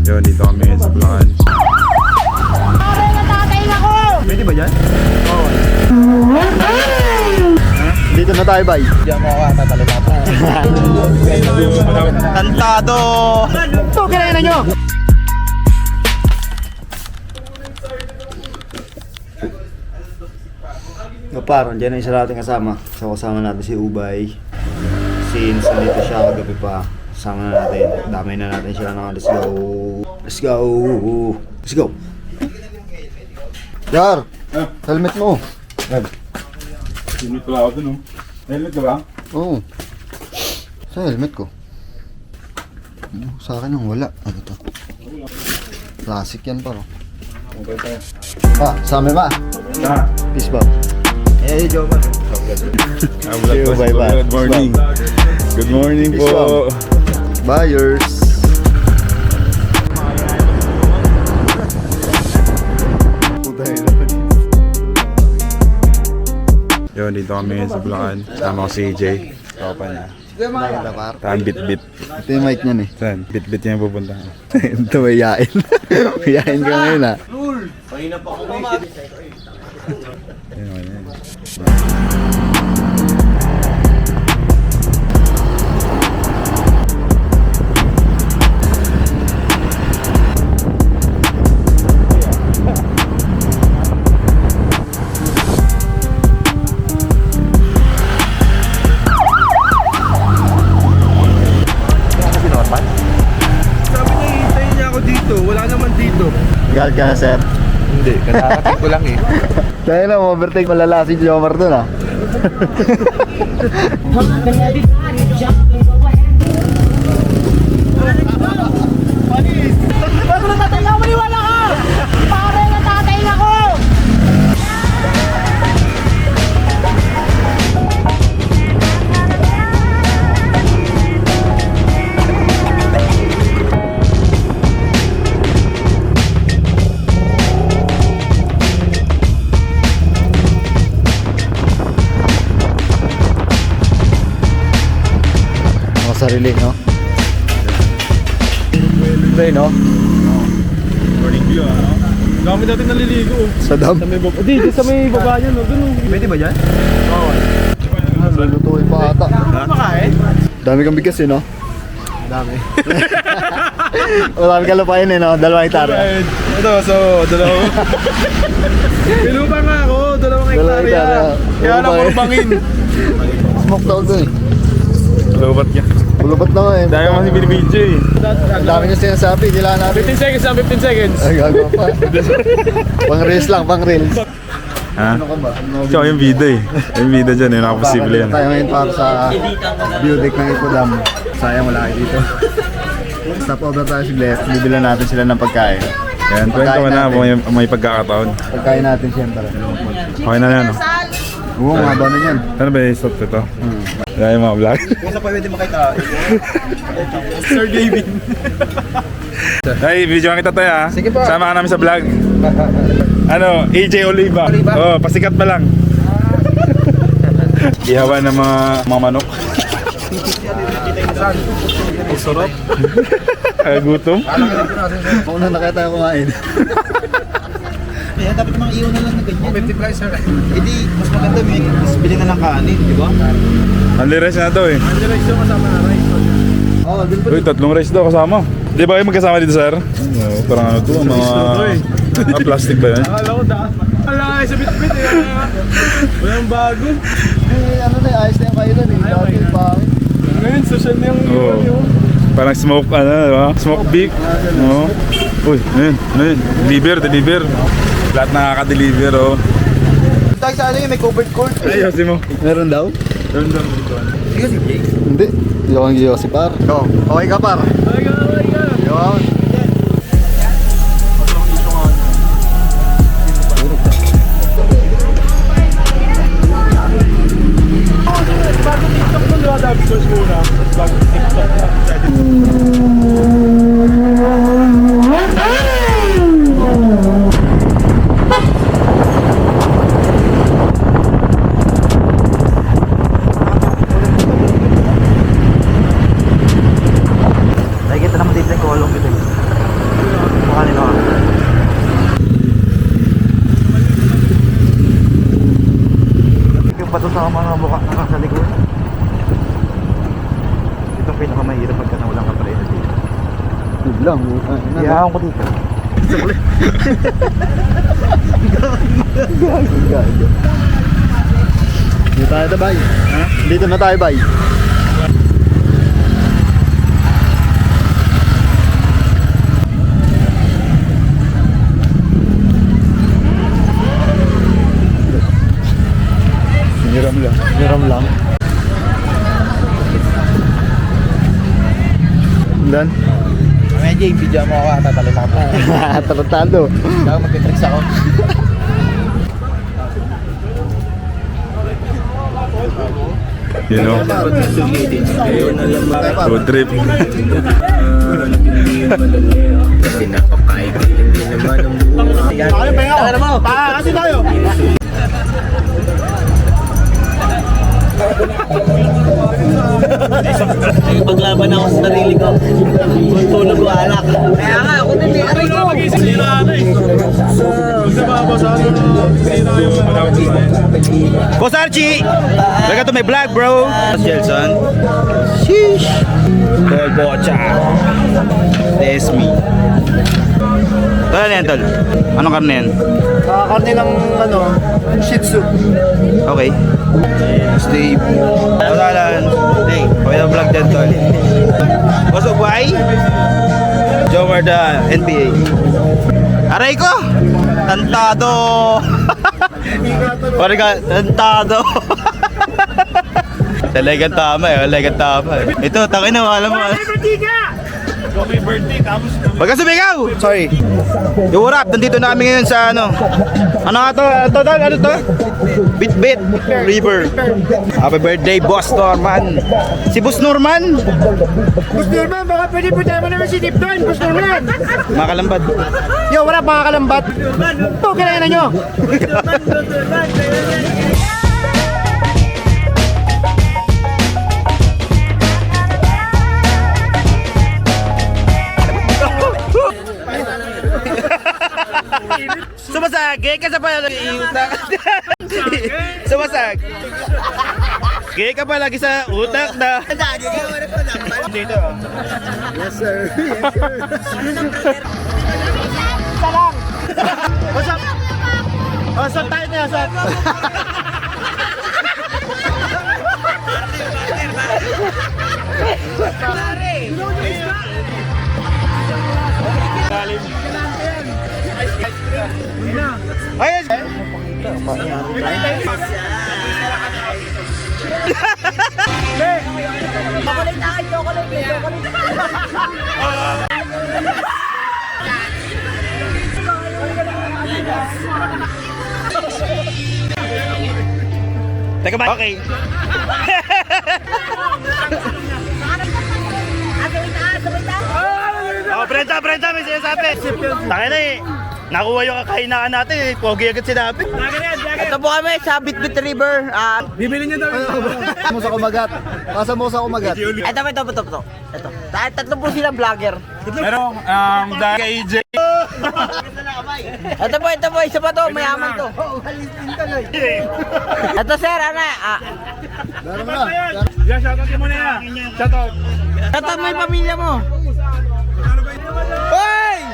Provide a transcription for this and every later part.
Yun, dito kami sa Bulacan. Pare, natatayin ako! Pwede ba dyan? Oo. Dito na tayo, bay. Diyan mo ka, tatalon ako. Kantado! Ito, kinain nyo! So parang dyan na isa natin kasama. So kasama natin si Ubay. Since nandito siya kagabi pa, kasama na natin. Damay na natin sila na. Let's go! Let's go! Let's go! Yar! Helmet mo! Helmet pala ako dun, oh. Helmet ka ba? Oo. Sa helmet ko. Sa akin ang wala. Ano to? Classic yan pa, no? Okay tayo. Pa, sa amin ba? Ah, Peace ba? Eh, Joe ba? bye-bye. Good morning. Good morning Peace po. Buyers! Yun, dito kami sa Bulacan. Sama ko si AJ. Kapa niya. Maganda par. Saan bit-bit? Ito yung mic niyan eh. Saan? Bit-bit niya yung pupuntahan. Ito may yain. May yain ka ngayon ah. Ayun, ayun. Sabi niya, hintayin niya ako dito. Wala naman dito. Galit ka na sir. Hindi, kakarating ko lang eh. Kaya na, overtake malala si Jomar dun ah. Bago natatayin ako, maniwala ka! Pare, natatayin ako! Ako sarili, no? Ito no? Morning view, ano? Dami natin naliligo. Sa dam. Dito sa may baba niya, no? Doon. Pwede ba dyan? Oo. Lulutuin pa ata. Makain? Dami kang bigas eh, no? Dami. Marami ka lupain eh, no? 2 hektarya. Ito, so, dalawa. Pilupa nga ako, 2 hektarya. Kaya lang puro bangin. Smoke daw doon eh. Lobat niya. Bulubat na nga eh. Dahil kasi binibidyo eh. Ang dami niya sinasabi, kailangan natin. 15 seconds lang, 15 seconds. Ay, gagawa pa. Pang reels lang, pang reels. Ha? Ano ka ba? Ikaw yung bida eh. Yung bida dyan eh, nakaposible yan. Tayo ngayon para sa view deck ng Ipodam. Sayang wala kayo dito. Stop over tayo si Blef. Bibilan natin sila ng pagkain. Yan, kwento mo na, may pagkakataon. Pagkain natin siyempre. Okay na yan, no? Oo, nga ba na yan? Ano ba yung stop ito? Kaya yung mga vlog. Kung sa pwede makita. Sir David. Hey, video kita tayo ha. Sige po. Sama ka namin sa vlog. Ano, AJ Oliva. Oh, pasikat pa lang. Ihawan ng mga manok. Sarap. Gutom. Kung na nakita tayo kumain. Kaya dapat mga iwan na lang na ganyan. 50 price, sir. Hindi, mas maganda may bili na ng kanin, di ba? Only rice na to eh. Only rice yung kasama na rice. Oo, din pa. Uy, 3 rice daw kasama. Di ba kayo magkasama dito, sir? Parang ano to, mga plastic ba yan? Akala ko daan. Akala sa bit-bit eh. Walang bago. Ano na, ayos na yung kailan eh. Dati yung pangit. Ngayon, social na yung Oo. yun. Parang smoke, ano, diba? Smoke beef. Oo. Uy, ano yun? Deliver. Lahat nakaka-deliver, oh. Tayo sa ano yun, may covered court. Ayusin mo. Meron daw? Doon dito. Sige si Jake. Hindi. Hindi ako ang si par. No. Okay ka par. Ay ka. Yun. Bago TikTok mo, diba? Dabi search muna. Bago TikTok na. Nakikita naman dito yung kolong dito. lang. Iyahan ko dito. Dito tayo bay. Ha? Dito na tayo bay. Hiram lang. Hiram lang. Dan? Medyo yung video mo ako, tatalon ako. Tarantado. Kaya magtitricks ako. You know? Road trip. Ano ba yun? Ano mo? Kasi tayo. Paglaban ako sa sarili ko. Kung tulog ko anak. Kaya nga, ako din aray ko. Boss Archie! Welcome to my vlog, bro! Jelson. Sheesh! Tol Bocha. That's me. Tol, ano yan, Tol? Anong karne yan? Karne ng ano, Shih Tzu. Okay. Steve. Masalan. Hey, okay na vlog dyan, Tol. Boss Ubay? Jomar the NBA. Aray ko! Tantado! Pare ka, tantado! Talagang tama eh, talagang tama eh. Ito, takin na, alam mo. May birthday, tapos Wag ka sumigaw! Sorry. Yo, what up? Nandito na kami ngayon sa ano? Ano nga to? Ano to? Bit River. Happy birthday, Boss Norman. Si Boss Norman? Boss Norman, baka pwede po tayo naman si Tip doon, Boss Norman. Makalambad. Yo, wala mga kalambat. Ito, kailangan na nyo. Sumasage ka sa pala utak. Sumasag. Gay ka pa lagi sa utak na. Dito. Yes sir. Salang. What's up? What's up tayo na, what's up? Ayos. Chocolate na kayo, chocolate. Teka ba? Okay. Oh, Brenda, may sinasabi. Tayo na eh. Nakuha yung kakainaan natin eh. Pogi agad sinabi. Ito po kami sa Bitbit River. Bibili nyo daw. Mo sa kumagat. Pasa mo sa kumagat. Ito. Tatlo po silang vlogger. Pero, dahil kay EJ. Ito po, isa pa to, mayaman to. Ito sir, ano Meron mo na. Yan, shoutout mo na yan. Shoutout. ito mo yung pamilya mo. Hoy!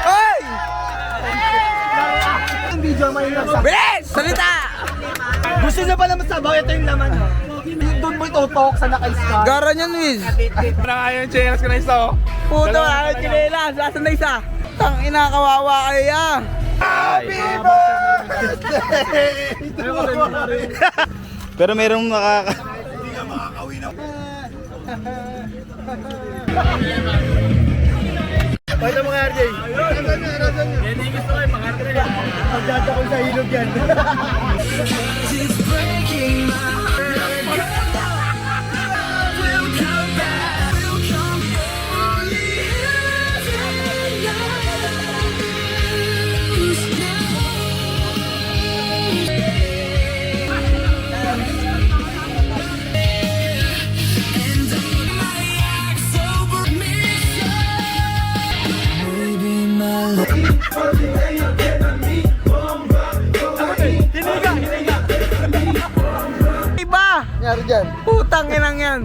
Hoy! Bilis! Salita! Gusto niya pala masabaw, ito yung laman. Doon mo itutok sa naka-scar. Gara niyan, Wiz. Ayaw yung cheers ka na isa, oh. Puto, ayaw chinelas. Lasan na isa. Tang ina, kawawa kayo yan. Pero merong nakaka... Pakita mo nga, RJ. Yan yung gusto ko, mga RJ. Pagdata ko sa hilog yan. Iba! Nangyari dyan. Putang inang yan.